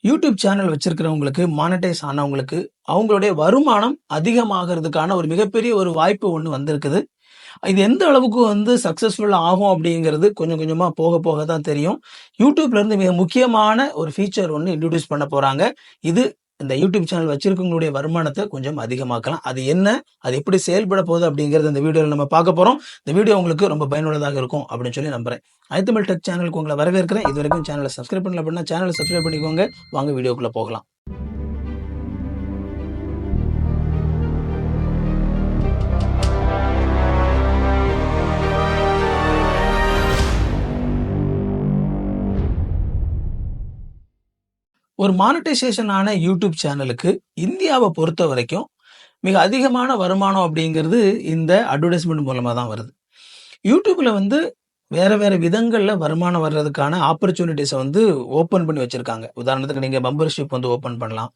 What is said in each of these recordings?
YouTube channel வச்சிருக்கிறவங்களுக்கு, monetise ஆனவங்களுக்கு, அவங்களுடைய வருமானம் அதிகமாகறதுக்கான ஒரு மிகப்பெரிய ஒரு வாய்ப்பு ஒண்ணு வந்திருக்குது. இது எந்த அளவுக்கு சக்சஸ்ஃபுல் ஆகும் அப்படிங்கிறது கொஞ்சம் கொஞ்சமா போக போக தான் தெரியும். யூடியூப்ல இருந்து மிக முக்கியமான ஒரு ஃபீச்சர் ஒண்ணு இன்ட்ரோடியூஸ் பண்ண போறாங்க. இது இந்த யூடியூப் சேனல் வச்சிருக்கவங்களுடைய வருமானத்த கொஞ்சம் அதிகமாக்கலாம். அது என்ன? அது எப்படி செயல்பட போகுது அப்படிங்கிறத இந்த வீடியோல நம்ம பார்க்க போறோம். இந்த வீடியோ உங்களுக்கு ரொம்ப பயனுள்ளதாக இருக்கும் அப்படின்னு சொல்லி நம்புறேன். ஐத்தமிழ் டெக் சேனலுக்கு உங்களை வரவேற்கிறேன். இதுவரைக்கும் சேனலை சப்ஸ்கிரைப் பண்ணல அப்படின்னா சேனலை சப்ஸ்கிரைப் பண்ணிக்கோங்க. வாங்க வீடியோக்குள்ள போகலாம். ஒரு மானிட்டைசேஷன் ஆன யூடியூப் சேனலுக்கு இந்தியாவை பொறுத்த வரைக்கும் மிக அதிகமான வருமானம் அப்படிங்கிறது இந்த அட்வர்டைஸ்மெண்ட் மூலமா தான் வருது. யூடியூப்ல வேற வேற விதங்கள்ல வருமானம் வர்றதுக்கான ஆப்பர்ச்சுனிட்டிஸை ஓப்பன் பண்ணி வச்சிருக்காங்க. உதாரணத்துக்கு நீங்க மெம்பர்ஷிப் ஓப்பன் பண்ணலாம்.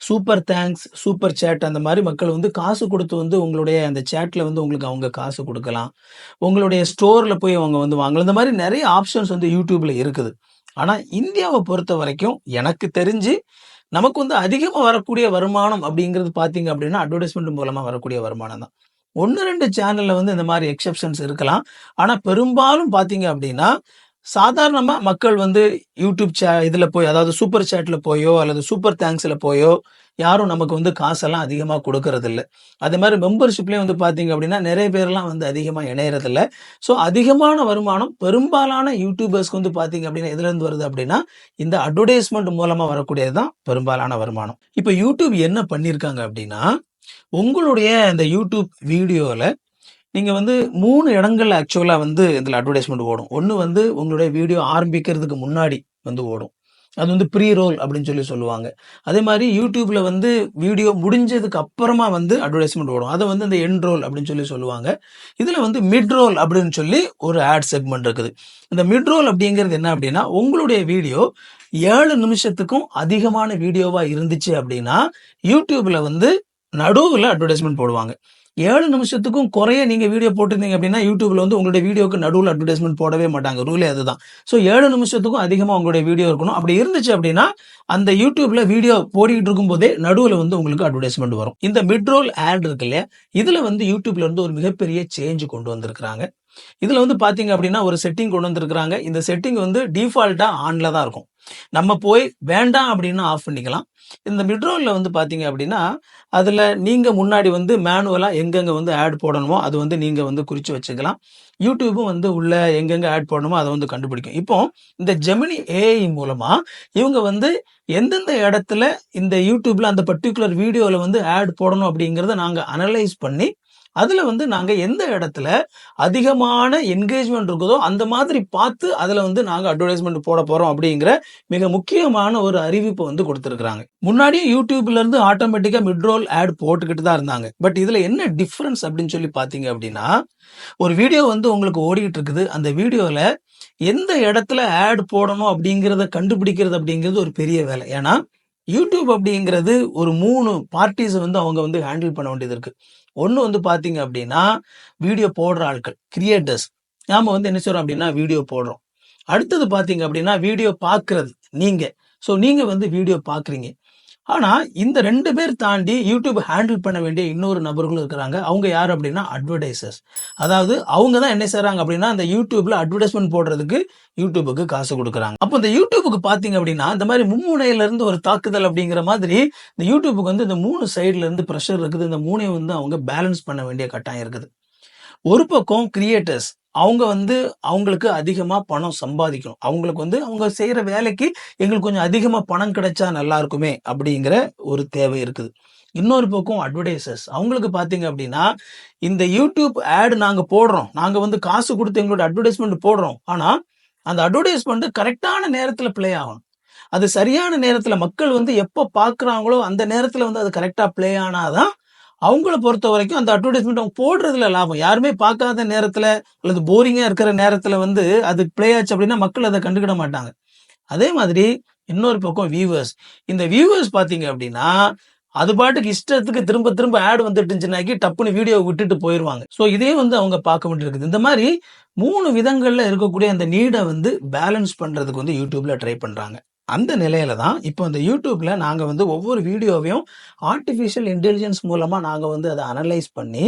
சூப்பர் தேங்க்ஸ், சூப்பர் சேட் அந்த மாதிரி மக்கள் காசு கொடுத்து உங்களுடைய அந்த சேட்ல உங்களுக்கு அவங்க காசு கொடுக்கலாம். உங்களுடைய ஸ்டோர்ல போய் அவங்க வாங்கலாம். இந்த மாதிரி நிறைய ஆப்ஷன்ஸ் யூடியூப்ல இருக்குது. ஆனா இந்தியாவை பொறுத்த வரைக்கும் எனக்கு தெரிஞ்சு நமக்கு அதிகமா வரக்கூடிய வருமானம் அப்படிங்கிறது பார்த்தீங்க அப்படின்னா, அட்வர்டைஸ்மெண்ட் மூலமா வரக்கூடிய வருமானம் தான். 1, 2 சேனல்ல இந்த மாரி எக்செப்ஷன்ஸ் இருக்கலாம். ஆனா பெரும்பாலும் பார்த்தீங்க அப்படின்னா, சாதாரணமா மக்கள் யூடியூப் இதுல போய் அதாவது சூப்பர் சேட்ல போயோ, அல்லது சூப்பர் தேங்க்ஸ்ல போயோ, யாரும் நமக்கு காசெல்லாம் அதிகமா குடுக்கறதில்ல. அதே மாரி மெம்பர்ஷிப்லயும் பார்த்தீங்க அப்படின்னா, நெறைய பேர்லாம் அதிகமா இணையறதில்ல. ஸோ அதிகமான வருமானம் பெரும்பாலான யூடியூபர்ஸ்க்கு பார்த்தீங்க அப்படின்னா, எதுலேருந்து வருது அப்படின்னா, இந்த அட்வர்டைஸ்மெண்ட் மூலமா வரக்கூடியது தான் பெரும்பாலான வருமானம். இப்ப யூடியூப் என்ன பண்ணியிருக்காங்க அப்படின்னா, உங்களுடைய இந்த யூடியூப் வீடியோல நீங்க 3 இடங்கள்ல ஆக்சுவலா இதுல அட்வர்டைஸ்மெண்ட் ஓடும். ஒண்ணு உங்களுடைய வீடியோ ஆரம்பிக்கிறதுக்கு முன்னாடி ஓடும். அது ப்ரீ ரோல் அப்படின்னு சொல்லுவாங்க. அதே மாதிரி யூடியூப்ல வீடியோ முடிஞ்சதுக்கு அப்புறமா அட்வர்டைஸ்மெண்ட் ஓடும். அதை இந்த எண்ட் ரோல் அப்படின்னு சொல்லுவாங்க. இதுல மிட் ரோல் அப்படின்னு சொல்லி ஒரு ஆட் செக்மெண்ட் இருக்குது. இந்த மிட் ரோல் அப்படிங்கிறது என்ன அப்படின்னா, உங்களுடைய வீடியோ 7 நிமிஷத்துக்கும் அதிகமான வீடியோவா இருந்துச்சு அப்படின்னா யூடியூப்ல நடுவுல அட்வர்டைஸ்மெண்ட் போடுவாங்க. 7 நிமிஷத்துக்கும் குறைய நீங்க வீடியோ போட்டிருந்தீங்க அப்படின்னா யூடியூப்ல உங்களுடைய வீடியோக்கு நடுவுல அட்வர்டைஸ்மெண்ட் போடவே மாட்டாங்க. ரூலே அதுதான். ஸோ 7 நிமிஷத்துக்கும் அதிகமா உங்களுடைய வீடியோ இருக்கணும். அப்படி இருந்துச்சு அப்படின்னா அந்த யூடியூப்ல வீடியோ போடிட்டு இருக்கும் போதே நடுவுல உங்களுக்கு அட்வர்டைஸ்மெண்ட் வரும். இந்த மிட் ரோல் ஆட் இருக்கு இல்லையா, இதுல யூடியூப்ல ஒரு மிகப்பெரிய சேஞ்ச் கொண்டு வந்திருக்கிறாங்க. இதுல பாத்தீங்க அப்படின்னா ஒரு செட்டிங் கொண்டு வந்திருக்கிறாங்க. இந்த செட்டிங் டிஃபால்ட்டா ஆன்ல தான் இருக்கும். நம்ம போய் வேண்டாம் அப்படின்னா ஆஃப் பண்ணிக்கலாம். இந்த மிட்ரோல்ல பாத்தீங்க அப்படின்னா, அதுல நீங்க முன்னாடி மேனுவலா எங்கெங்க ஆட் போடணுமோ அது நீங்க குறிச்சு வச்சுக்கலாம். யூடியூபும் உள்ள எங்கெங்க ஆட் போடணுமோ அதை கண்டுபிடிக்கும். இப்போ இந்த ஜெமினி ஏஐ மூலமா இவங்க எந்தெந்த இடத்துல இந்த யூடியூப்ல அந்த பர்டிகுலர் வீடியோல ஆட் போடணும் அப்படிங்கறத நாங்க அனலைஸ் பண்ணி அதுல நாங்க எந்த இடத்துல அதிகமான என்கேஜ்மெண்ட் இருக்குதோ அந்த மாதிரி பார்த்து அதுல நாங்க அட்வர்டைஸ்மெண்ட் போட போறோம் அப்படிங்கிற மிக முக்கியமான ஒரு அறிவிப்பு கொடுத்திருக்காங்க. முன்னாடியே யூடியூப்ல இருந்து ஆட்டோமேட்டிக்கா மிட்ரோல் ஆட் போட்டுக்கிட்டு தான் இருந்தாங்க. பட் இதுல என்ன டிஃபரன்ஸ் அப்படின்னு சொல்லி பாத்தீங்க அப்படின்னா, ஒரு வீடியோ உங்களுக்கு ஓடிட்டு இருக்குது. அந்த வீடியோல எந்த இடத்துல ஆட் போடணும் அப்படிங்கிறத கண்டுபிடிக்கிறது அப்படிங்கிறது ஒரு பெரிய வேலை. ஏன்னா யூடியூப் அப்படிங்கிறது ஒரு 3 பார்ட்டிஸ் அவங்க ஹேண்டில் பண்ண வேண்டியது இருக்கு. ஒண்ணு பாத்தீங்க அப்படின்னா, வீடியோ போடுற ஆட்கள், கிரியேட்டர்ஸ். நாம என்ன செய்றோம் அப்படின்னா வீடியோ போடுறோம். அடுத்தது பாத்தீங்க அப்படின்னா வீடியோ பாக்குறது நீங்க. ஸோ நீங்க வீடியோ பாக்குறீங்க. ஆனா இந்த 2 பேர் தாண்டி யூடியூப் ஹேண்டில் பண்ண வேண்டிய இன்னொரு நபர்களும் இருக்கிறாங்க. அவங்க யார் அப்படின்னா அட்வர்டைசர்ஸ். அதாவது அவங்க தான் என்ன செய்றாங்க அப்படின்னா, அந்த யூடியூப்ல அட்வர்டைஸ்மெண்ட் போடுறதுக்கு யூடியூபுக்கு காசு கொடுக்குறாங்க. அப்போ இந்த யூடியூபுக்கு பாத்தீங்க அப்படின்னா, இந்த மாதிரி மும்முனையில இருந்து ஒரு தாக்குதல் அப்படிங்கிற மாதிரி இந்த யூடியூபுக்கு இந்த 3 சைடுல இருந்து பிரஷர் இருக்குது. இந்த 3ஐயும் அவங்க பேலன்ஸ் பண்ண வேண்டிய கட்டாயம் இருக்குது. ஒரு பக்கம் கிரியேட்டர்ஸ் அவங்க அவங்களுக்கு அதிகமா பணம் சம்பாதிக்கணும். அவங்களுக்கு அவங்க செய்யற வேலைக்கு எங்களுக்கு கொஞ்சம் அதிகமா பணம் கிடைச்சா நல்லா இருக்குமே அப்படிங்கிற ஒரு தேவை இருக்குது. இன்னொரு பக்கம் அட்வர்டைசர்ஸ் அவங்களுக்கு பாத்தீங்க அப்படின்னா, இந்த யூடியூப் ஆட் நாங்க போடுறோம். நாங்க காசு கொடுத்து எங்களோட அட்வர்டைஸ்மெண்ட் போடுறோம். ஆனா அந்த அட்வர்டைஸ்மெண்ட் கரெக்டான நேரத்துல பிளே ஆகணும். அது சரியான நேரத்துல மக்கள் எப்ப பாக்குறாங்களோ அந்த நேரத்துல அது கரெக்டா பிளே ஆனாதான் அவங்கள பொறுத்த வரைக்கும் அந்த அட்வர்டைஸ்மெண்ட் அவங்க போடுறதுல லாபம். யாருமே பார்க்காத நேரத்துல அல்லது போரிங்கா இருக்கிற நேரத்துல அது பிளே ஆச்சு அப்படின்னா மக்கள் அதை கண்டுக்கிட மாட்டாங்க. அதே மாதிரி இன்னொரு பக்கம் வியூவர்ஸ். இந்த வியூவர்ஸ் பாத்தீங்க அப்படின்னா, அது பாட்டுக்கு இஷ்டத்துக்கு திரும்ப திரும்ப ஆட் வந்துட்டு இருந்துச்சுனாக்கி டப்புன்னு வீடியோ விட்டுட்டு போயிருவாங்க. ஸோ இதே அவங்க பார்க்க வேண்டியிருக்குது. இந்த மாதிரி 3 விதங்கள்ல இருக்கக்கூடிய அந்த நீடை பேலன்ஸ் பண்றதுக்கு யூடியூப்ல ட்ரை பண்றாங்க. அந்த நிலையில தான் இப்போ இந்த யூடியூப்ல நாங்க வந்து ஒவ்வொரு வீடியோவையும் ஆர்டிஃபிஷியல் இன்டெலிஜென்ஸ் மூலமா நாங்க வந்து அதை அனலைஸ் பண்ணி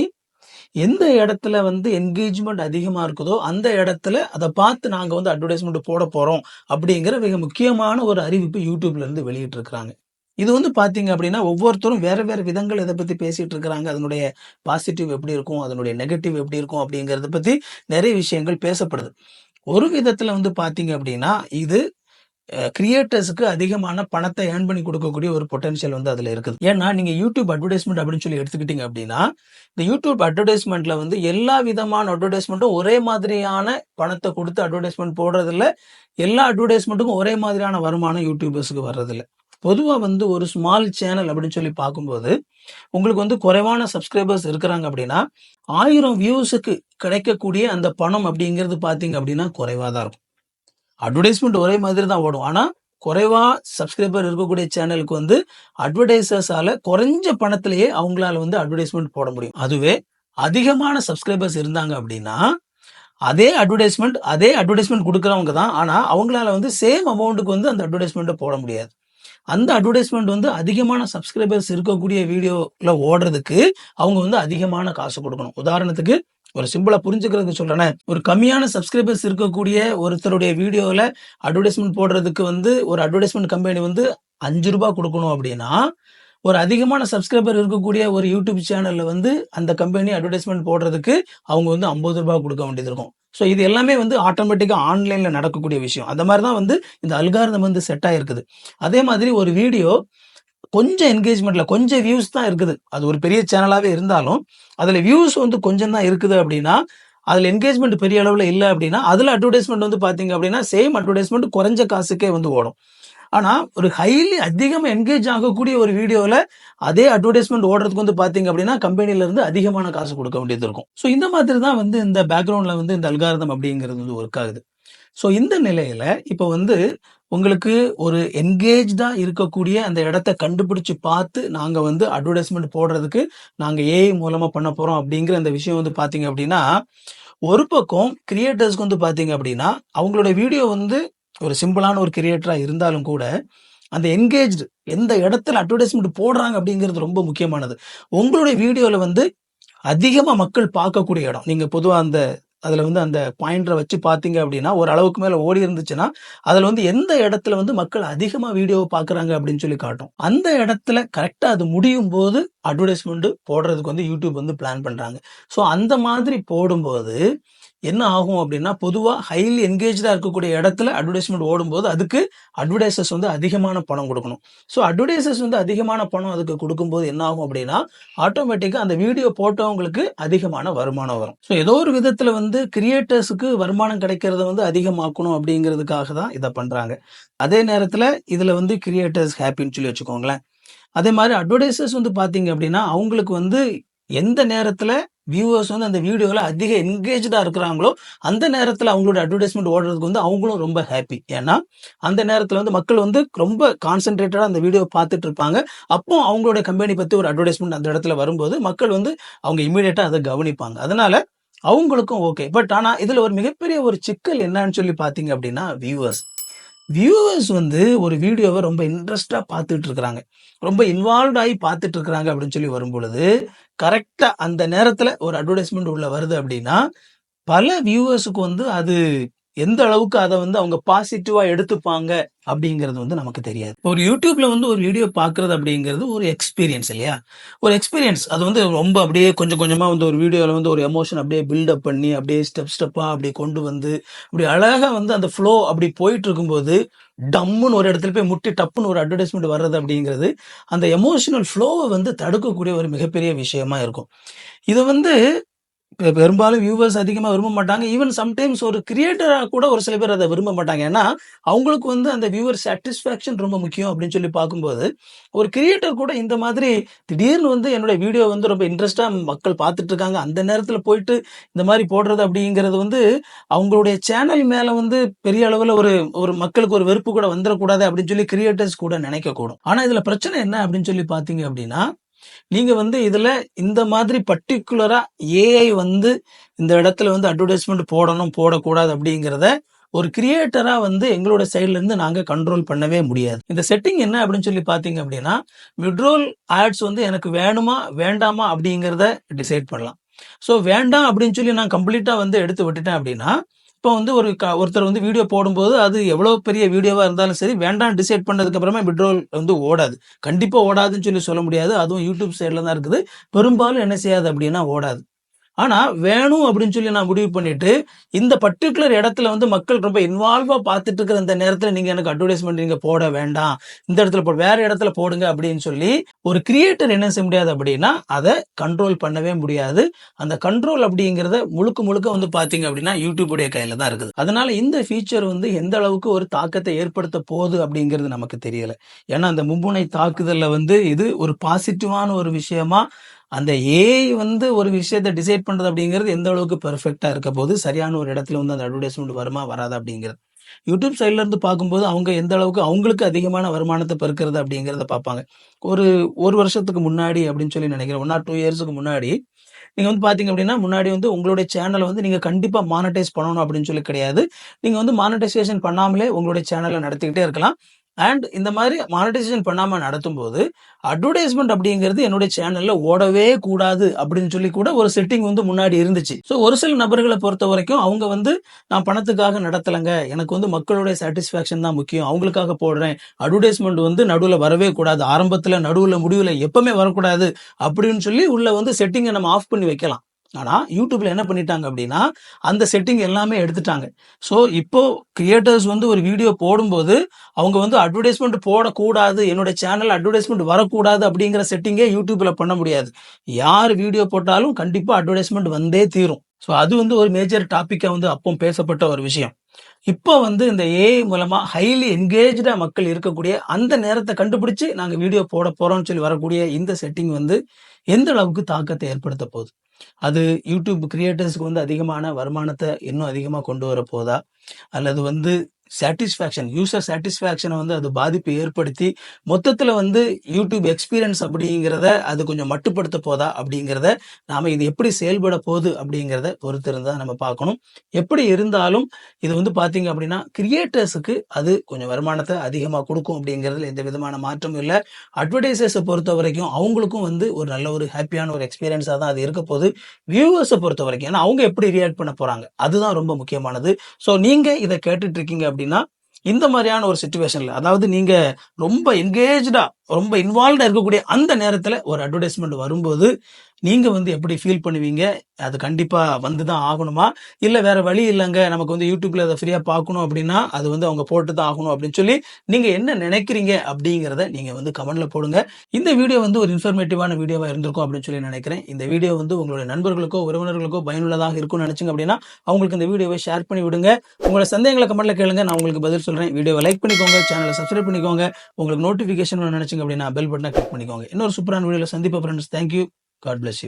எந்த இடத்துல வந்து என்கேஜ்மெண்ட் அதிகமா இருக்குதோ அந்த இடத்துல அதை பார்த்து நாங்க வந்து அட்வர்டைஸ்மெண்ட் போட போறோம் அப்படிங்கிற மிக முக்கியமான ஒரு அறிவிப்பு யூடியூப்ல இருந்து வெளியிட்டு இருக்கிறாங்க. இது வந்து பார்த்தீங்க அப்படின்னா, ஒவ்வொருத்தரும் வேற வேற விதங்கள் இத பத்தி பேசிட்டு இருக்கிறாங்க. அதனுடைய பாசிட்டிவ் எப்படி இருக்கும்? அதனுடைய நெகட்டிவ் எப்படி இருக்கும்? அப்படிங்கிறத பத்தி நெறைய விஷயங்கள் பேசப்படுது. ஒரு விதத்துல வந்து பார்த்தீங்க அப்படின்னா, இது கிரியேட்டர்ஸ்க்கு அதிகமான பணத்தை ஏர்ன் பண்ணி கொடுக்கக்கூடிய ஒரு பொட்டன்ஷியல் வந்து அதுல இருக்குது. ஏன்னா, நீங்க யூடியூப் அட்வர்டைஸ்மெண்ட் அப்படின்னு சொல்லி எடுத்துக்கிட்டீங்க அப்படின்னா, இந்த யூடியூப் அட்வர்டைஸ்மெண்ட்ல வந்து எல்லா விதமான அட்வர்டைஸ்மெண்ட்டும் ஒரே மாதிரியான பணத்தை குடுத்து அட்வர்டைஸ்மெண்ட் போடுறதில்ல. எல்லா அட்வர்டைஸ்மெண்ட்டுக்கும் ஒரே மாதிரியான வருமானம் யூடியூபர்ஸ்க்கு வர்றதில்ல. பொதுவா வந்து ஒரு ஸ்மால் சேனல் அப்படின்னு சொல்லி பார்க்கும்போது, உங்களுக்கு வந்து குறைவான சப்ஸ்கிரைபர்ஸ் இருக்கிறாங்க அப்படின்னா, 1000 வியூஸுக்கு கிடைக்கக்கூடிய அந்த பணம் அப்படிங்கிறது பார்த்தீங்க அப்படின்னா குறைவா தான் இருக்கும். அட்வர்டைஸ்மெண்ட் ஒரே மாதிரி தான் ஓடும். ஆனா, குறைவா சப்ஸ்கிரைபர் இருக்கக்கூடிய சேனலுக்கு வந்து அட்வர்டைசர்ஸால குறைஞ்ச பணத்திலேயே அவங்களால வந்து அட்வர்டைஸ்மெண்ட் போட முடியும். அதுவே அதிகமான சப்ஸ்கிரைபர்ஸ் இருந்தாங்க அப்படின்னா, அதே அட்வர்டைஸ்மெண்ட் குடுக்குறவங்க தான். ஆனா, அவங்களால வந்து சேம் அமௌண்ட்டுக்கு வந்து அந்த அட்வர்டைஸ்மெண்ட்ட போட முடியாது. அந்த அட்வர்டைஸ்மெண்ட் வந்து அதிகமான சப்ஸ்கிரைபர்ஸ் இருக்கக்கூடிய வீடியோல ஓடுறதுக்கு அவங்க வந்து அதிகமான காசு குடுக்கணும். உதாரணத்துக்கு ஒரு சிம்பிளா புரிஞ்சுக்கிறதுக்கு சொல்றேனே, ஒரு கம்மியான சப்ஸ்கிரைபர்ஸ் இருக்கக்கூடிய ஒருத்தருடைய வீடியோல அட்வர்டைஸ்மெண்ட் போடுறதுக்கு வந்து ஒரு அட்வர்டைஸ்மெண்ட் கம்பெனி வந்து ரூ. 5 குடுக்கணும் அப்படின்னா, ஒரு அதிகமான சப்ஸ்கிரைபர் இருக்கக்கூடிய ஒரு யூடியூப் சேனல்ல வந்து அந்த கம்பெனி அட்வர்டைஸ்மெண்ட் போடுறதுக்கு அவங்க வந்து ரூ. 50 குடுக்க வேண்டியது இருக்கும். ஸோ இது எல்லாமே வந்து ஆட்டோமேட்டிக்கா ஆன்லைன்ல நடக்கக்கூடிய விஷயம். அந்த மாரி தான் வந்து இந்த அல்காரிதம் வந்து செட் ஆயிருக்குது. அதே மாதிரி ஒரு வீடியோ கொஞ்சம் என்கேஜ்மெண்ட்ல கொஞ்சம் வியூஸ் தான் இருக்குது. அது ஒரு பெரிய சேனலாவே இருந்தாலும், அதுல வியூஸ் வந்து கொஞ்சம் தான் இருக்குது அப்படின்னா, அதுல என்கேஜ்மெண்ட் பெரிய அளவுல இல்ல அப்படின்னா, அதுல அட்வர்டைஸ்மெண்ட் வந்து பார்த்தீங்க அப்படின்னா, சேம் அட்வர்டைஸ்மெண்ட் குறைஞ்ச காசுக்கே வந்து ஓடும். ஆனா, ஒரு ஹைலி அதிகமா என்கேஜ் ஆகக்கூடிய ஒரு வீடியோல அதே அட்வர்டைஸ்மெண்ட் ஓடுறதுக்கு வந்து பார்த்தீங்க அப்படின்னா, கம்பெனில இருந்து அதிகமான காசு குடுக்க வேண்டியது இருக்கும். ஸோ இந்த மாதிரி தான் வந்து இந்த பேக்கிரவுண்ட்ல வந்து இந்த அல்காரிதம் அப்படிங்கிறது வந்து ஒர்க் ஆகுது. ஸோ இந்த நிலையில இப்ப வந்து உங்களுக்கு ஒரு என்கேஜ்டா இருக்கக்கூடிய அந்த இடத்த கண்டுபிடிச்சு பார்த்து, நாங்க வந்து அட்வர்டைஸ்மெண்ட் போடுறதுக்கு நாங்க ஏஐ மூலமா பண்ண போறோம் அப்படிங்கிற அந்த விஷயம் வந்து பார்த்தீங்க அப்படின்னா, ஒரு பக்கம் கிரியேட்டர்ஸ்க்கு வந்து பார்த்தீங்க அப்படின்னா, அவங்களோட வீடியோ வந்து ஒரு சிம்பிளான ஒரு கிரியேட்டரா இருந்தாலும் கூட, அந்த என்கேஜ்டு எந்த இடத்துல அட்வர்டைஸ்மெண்ட் போடுறாங்க அப்படிங்கிறது ரொம்ப முக்கியமானது. உங்களுடைய வீடியோல வந்து அதிகமா மக்கள் பார்க்கக்கூடிய இடம். நீங்க பொதுவா அதுல வந்து அந்த பாயிண்டர வச்சு பார்த்தீங்க அப்படின்னா, ஒரு அளவுக்கு மேல ஓடி இருந்துச்சுன்னா, அதுல வந்து எந்த இடத்துல வந்து மக்கள் அதிகமா வீடியோவ பார்க்குறாங்க அப்படின்னு சொல்லி காட்டும். அந்த இடத்துல கரெக்ட்டா அது முடியும்போது அட்வர்டைஸ்மெண்ட் போடுறதுக்கு வந்து யூடியூப் வந்து பிளான் பண்றாங்க. ஸோ அந்த மாதிரி போடும்போது என்ன ஆகும் அப்படின்னா, பொதுவா ஹைலி என்கேஜ்டா இருக்கக்கூடிய இடத்துல அட்வர்டைஸ்மெண்ட் ஓடும்போது, அதுக்கு அட்வர்டைசர்ஸ் வந்து அதிகமான பணம் குடுக்கணும். ஸோ அட்வர்டைசர்ஸ் வந்து அதிகமான பணம் அதுக்கு குடுக்கும்போது என்ன ஆகும் அப்படின்னா, ஆட்டோமேட்டிக்கா அந்த வீடியோ போட்டவங்களுக்கு அதிகமான வருமானம் வரும். ஸோ ஏதோ ஒரு விதத்துல வந்து கிரியேட்டர்ஸ்க்கு வருமானம் கிடைக்கிறத வந்து அதிகமாக்கணும் அப்படிங்கிறதுக்காக தான் இத பண்றாங்க. அதே நேரத்துல இதுல வந்து கிரியேட்டர்ஸ் ஹேப்பின்னு சொல்லி வச்சுக்கோங்களேன். அதே மாரி அட்வர்டைசர்ஸ் வந்து பார்த்தீங்க அப்படின்னா, அவங்களுக்கு வந்து எந்த நேரத்துல வியூவர்ஸ் வந்து அந்த வீடியோல அதிக என்கேஜ்டா இருக்கிறாங்களோ, அந்த நேரத்துல அவங்களோட அட்வர்டைஸ்மெண்ட் ஓடுறதுக்கு வந்து அவங்களும் ரொம்ப ஹேப்பி. ஏன்னா, அந்த நேரத்துல வந்து மக்கள் வந்து ரொம்ப கான்சன்ட்ரேட்டடா அந்த வீடியோவ பார்த்துட்டு இருப்பாங்க. அப்போ அவங்களோட கம்பெனி பத்தி ஒரு அட்வர்டைஸ்மெண்ட் அந்த இடத்துல வரும்போது, மக்கள் வந்து அவங்க இம்மீடியட்டா அத கவனிப்பாங்க. அதனால அவங்களுக்கும் ஓகே. பட் ஆனா இதுல ஒரு மிகப்பெரிய ஒரு சிக்கல் என்னன்னு சொல்லி பார்த்தீங்க அப்படின்னா, வியூவர்ஸ். வியூவர்ஸ் வந்து ஒரு வீடியோவ ரொம்ப இன்ட்ரெஸ்ட்டா பார்த்துட்டு இருக்கிறாங்க. ரொம்ப இன்வால்வ்ட் ஆயி பார்த்துட்டு இருக்கிறாங்க அப்படின்னு சொல்லி வரும்பொழுது, கரெக்ட்டா அந்த நேரத்துல ஒரு அட்வர்டைஸ்மென்ட் உள்ள வருது அப்படின்னா, பல வியூவர்ஸ்க்கு வந்து அது எந்த அளவுக்கு அத வந்து அவங்க பாசிட்டிவா எடுத்துப்பாங்க அப்படிங்கிறது வந்து நமக்கு தெரியாது. ஒரு YouTubeல வந்து ஒரு வீடியோ பார்க்குறது அப்படிங்கிறது ஒரு எக்ஸ்பீரியன்ஸ் இல்லையா? ஒரு எக்ஸ்பீரியன்ஸ். அது வந்து ரொம்ப அப்படியே கொஞ்சம் கொஞ்சமா வந்து ஒரு வீடியோல வந்து ஒரு எமோஷன் அப்படியே பில்ட் அப் பண்ணி, அப்படியே ஸ்டெப் ஸ்டெப்பா அப்படியே கொண்டு வந்து, அப்படி அழகா வந்து அந்த ஃப்ளோ அப்படி போயிட்டு இருக்கும்போது, டம்முன்னு ஒரு இடத்துல போய் முட்டி டப்புன்னு ஒரு அட்வர்டைஸ்மென்ட் வர்றது அப்படிங்கிறது, அந்த எமோஷனல் ஃப்ளோவ வந்து தடுக்கக்கூடிய ஒரு மிகப்பெரிய விஷயமா இருக்கும். இத வந்து பெரும்பாலும் வியூவர்ஸ் அதிகமா விரும்ப மாட்டாங்க. ஈவன் சம்டைம்ஸ் ஒரு கிரியேட்டரா கூட ஒரு சில பேர் அத விரும்ப மாட்டாங்க. ஏன்னா, அவங்களுக்கு வந்து அந்த வியூவர் சாட்டிஸ்ஃபாக்ஷன் ரொம்ப முக்கியம் அப்படின்னு சொல்லி பார்க்கும்போது, ஒரு கிரியேட்டர் கூட இந்த மாதிரி திடீர்னு வந்து என்னோட வீடியோ வந்து ரொம்ப இன்ட்ரெஸ்ட்டா மக்கள் பார்த்துட்டு இருக்காங்க. அந்த நேரத்தில போயிட்டு இந்த மாரி போடுறது அப்படிங்கிறது வந்து, அவங்களுடைய சேனல் மேல வந்து பெரிய அளவுல ஒரு ஒரு மக்களுக்கு ஒரு வெறுப்பு கூட வந்துறக்கூடாது அப்படின்னு சொல்லி கிரியேட்டர்ஸ் கூட நினைக்கக்கூடும். ஆனா, இதுல பிரச்சனை என்ன அப்படின்னு சொல்லி பார்த்தீங்க அப்படின்னா, நீங்க வந்து இதுல இந்த மாதிரி பர்ட்டிகுலரா ஏஐ வந்து இந்த இடத்துல வந்து அட்வர்டைஸ்மென்ட் போடணும், போடக்கூடாது அப்படிங்கிறத ஒரு கிரியேட்டரா வந்து எங்களோட சைடுல இருந்து நாங்க கண்ட்ரோல் பண்ணவே முடியாது. இந்த செட்டிங் என்ன அப்படின்னு சொல்லி பார்த்தீங்க அப்படின்னா, மிட்ரோல் ஆட்ஸ் வந்து எனக்கு வேணுமா, வேண்டாமா அப்படிங்கிறத டிசைட் பண்ணலாம். ஸோ வேண்டாம் அப்படின்னு சொல்லி நான் கம்ப்ளீட்டா வந்து எடுத்து விட்டுட்டேன் அப்படின்னா, இப்போ வந்து ஒருத்தர் வந்து வீடியோ போடும்போது, அது எவ்வளோ பெரிய வீடியோவா இருந்தாலும் சரி, வேண்டாம்னு டிசைட் பண்ணதுக்கு அப்புறமா மிட்ரோல் வந்து ஓடாது. கண்டிப்பா ஓடாதுன்னு சொல்லி சொல்ல முடியாது. அதுவும் யூடியூப் சைடுல தான் இருக்குது. பெரும்பாலும் என்ன செய்யாது அப்படின்னா ஓடாது. ஆனா, வேணும் அப்படின்னு சொல்லி நான் முடிவு பண்ணிட்டு, இந்த பர்ட்டிகுலர் இடத்துல வந்து மக்கள் ரொம்ப இன்வால்வா பார்த்துட்டு இருக்கிற இந்த நேரத்துல நீங்க எனக்கு அட்வர்டைஸ்மென்ட் நீங்க போட வேண்டாம். இந்த இடத்துல வேற இடத்துல போடுங்க அப்படின்னு சொல்லி, ஒரு கிரியேட்டர் என்ன செய்ய முடியாது அப்படின்னா, அத கண்ட்ரோல் பண்ணவே முடியாது. அந்த கண்ட்ரோல் அப்படிங்கிறத முழுக்க முழுக்க வந்து பார்த்தீங்க அப்படின்னா, YouTube உடைய கையில தான் இருக்குது. அதனால இந்த ஃபீச்சர் வந்து எந்த அளவுக்கு ஒரு தாக்கத்தை ஏற்படுத்த போகுது அப்படிங்கிறது நமக்கு தெரியல. ஏன்னா, அந்த மும்முனை தாக்குதல்ல வந்து இது ஒரு பாசிட்டிவான ஒரு விஷயமா அந்த ஏஐ வந்து ஒரு விஷயத்த டிசைட் பண்றது அப்படிங்கிறது எந்த அளவுக்கு பெர்ஃபெக்ட்டா இருக்க போது, சரியான ஒரு இடத்துல வந்து அந்த அட்வர்டைஸ்மென்ட் வருமா, வராதா அப்படிங்கிறது. யூடியூப் சைட்ல இருந்து பார்க்கும்போது, அவங்க எந்த அளவுக்கு அவங்களுக்கு அதிகமான வருமானத்த பெருக்குறது அப்படிங்கிறத பார்ப்பாங்க. ஒரு 1 வருஷத்துக்கு முன்னாடி அப்படின்னு சொல்லி நினைக்கிறேன். 1 ஆர் 2 இயர்ஸ்க்கு முன்னாடி, நீங்க வந்து பார்த்தீங்க அப்படின்னா, முன்னாடி வந்து உங்களுடைய சேனல வந்து நீங்க கண்டிப்பா மானடைஸ் பண்ணணும் அப்படின்னு சொல்லி கிடையாது. நீங்க வந்து மானடைசேஷன் பண்ணாமலே உங்களுடைய சேனல நடத்திக்கிட்டே இருக்கலாம். அண்ட் இந்த மாரி மானடைசேஷன் பண்ணாம நடத்தும்போது, அட்வர்டைஸ்மென்ட் அப்படிங்கிறது என்னுடைய சேனல்ல ஓடவே கூடாது அப்படின்னு சொல்லி கூட ஒரு செட்டிங் வந்து முன்னாடி இருந்துச்சு. ஸோ ஒரு சில நபர்கள பொறுத்தவரைக்கும் அவங்க வந்து நான் பணத்துக்காக நடத்தலங்க. எனக்கு வந்து மக்களுடைய சாட்டிஸ்ஃபேக்ஷன் தான் முக்கியம். அவங்களுக்காக போடுறேன். அட்வர்டைஸ்மென்ட் வந்து நடுவுல வரவே கூடாது. ஆரம்பத்துல, நடுவுல, முடிவுல எப்பவுமே வரக்கூடாது அப்படின்னு சொல்லி உள்ள வந்து செட்டிங்க நம்ம ஆஃப் பண்ணி வைக்கலாம். ஆனா, YouTubeல என்ன பண்ணிட்டாங்க அப்படின்னா, அந்த செட்டிங் எல்லாமே எடுத்துட்டாங்க. ஸோ இப்போ கிரியேட்டர்ஸ் வந்து ஒரு வீடியோ போடும்போது, அவங்க வந்து அட்வர்டைஸ்மென்ட் போடக்கூடாது. என்னோட சேனல்ல அட்வர்டைஸ்மென்ட் வரக்கூடாது அப்படிங்கிற செட்டிங்கே YouTubeல பண்ண முடியாது. யார் வீடியோ போட்டாலும் கண்டிப்பா அட்வர்டைஸ்மென்ட் வந்தே தீரும். ஸோ அது வந்து ஒரு மேஜர் டாபிக்கா வந்து அப்போ பேசப்பட்ட ஒரு விஷயம். இப்போ வந்து இந்த ஏஐ மூலமா ஹைலி என்கேஜ்டா மக்கள் இருக்கக்கூடிய அந்த நேரத்த கண்டுபிடிச்சு நாங்க வீடியோ போட போறோம்னு சொல்லி வரக்கூடிய இந்த செட்டிங் வந்து எந்த அளவுக்கு தாக்கத்தை ஏற்படுத்த போகுது? அது YouTube கிரியேட்டர்ஸ்க்கு வந்து அதிகமான வருமானத்த இன்னும் அதிகமா கொண்டு வர போதா? அல்லது வந்து யூசர் சாட்டிஸ்ஃபேக்ஷன வந்து அது பாதிப்பு ஏற்படுத்தி, மொத்தத்துல வந்து YouTube எக்ஸ்பீரியன்ஸ் அப்படிங்கிறத அது கொஞ்சம் மட்டுப்படுத்த போதா? அப்படிங்கிறத நாம இது எப்படி செயல்பட போகுது? அப்படிங்கிறத பொறுத்திருந்து தான் நம்ம பார்க்கணும். எப்படி இருந்தாலும் இது வந்து பார்த்தீங்க அப்படின்னா, கிரியேட்டர்ஸுக்கு அது கொஞ்சம் வருமானத்த அதிகமா குடுக்கும் அப்படிங்கிறதுல எந்த விதமான மாற்றமும் இல்ல. அட்வர்டைசர்ஸ பொறுத்தவரைக்கும் அவங்களுக்கும் வந்து ஒரு நல்ல ஒரு ஹேப்பியான ஒரு எக்ஸ்பீரியன்ஸா தான் அது இருக்க போகுது. வியூவர்ஸ பொறுத்தவரைக்கும் ஏன்னா அவங்க எப்படி ரியாக்ட் பண்ண போறாங்க? அதுதான் ரொம்ப முக்கியமானது. ஸோ நீங்க இத கேட்டுட்டு இருக்கீங்க அப்படின்னா, இந்த மாரியான ஒரு சிச்சுவேஷன்ல அதாவது நீங்க ரொம்ப என்கேஜ்டா, ரொம்ப இன்வால்வ்டா இருக்கக்கூடிய அந்த நேரத்துல ஒரு அட்வர்டைஸ்மென்ட் வரும்போது, நீங்க வந்து எப்படி ஃபீல் பண்ணுவீங்க? அது கண்டிப்பா வந்து தான் ஆகணுமா? இல்ல வேற வழி இல்லங்க. நமக்கு வந்து YouTubeல அத ஃப்ரீயா பார்க்கணும் அப்படின்னா, அது வந்து அவங்க போட்டு தான் ஆகணும் அப்படின்னு சொல்லி, நீங்க என்ன நினைக்கிறீங்க? அப்படிங்கிறத நீங்க வந்து கமெண்ட்ல போடுங்க. இந்த வீடியோ வந்து ஒரு இன்ஃபர்மேட்டிவான வீடியோவா இருந்திருக்கும் அப்படின்னு சொல்லி நினைக்கிறேன். இந்த வீடியோ வந்து உங்களுடைய நண்பர்களுக்கோ, உறவினர்களுக்கோ பயனுள்ளதாக இருக்கும்னு நினைச்சீங்க அப்படின்னா, அவங்களுக்கு இந்த வீடியோவை ஷேர் பண்ணி விடுங்க. உங்களோட சந்தேகங்கள கமெண்ட்ல கேளுங்க. நான் உங்களுக்கு பதில் சொல்றேன். வீடியோவை லைக் பண்ணிக்கோங்க. சேனலை சப்ஸ்கிரைப் பண்ணிக்கோங்க. உங்களுக்கு நோட்டிஃபிகேஷன் நினைச்சீங்க அப்படின்னா பெல் பட்டனை கிளிக் பண்ணிக்கோங்க. இன்னொரு சூப்பரான வீடியோல சந்திப்போம் friends. Thank you. God bless you.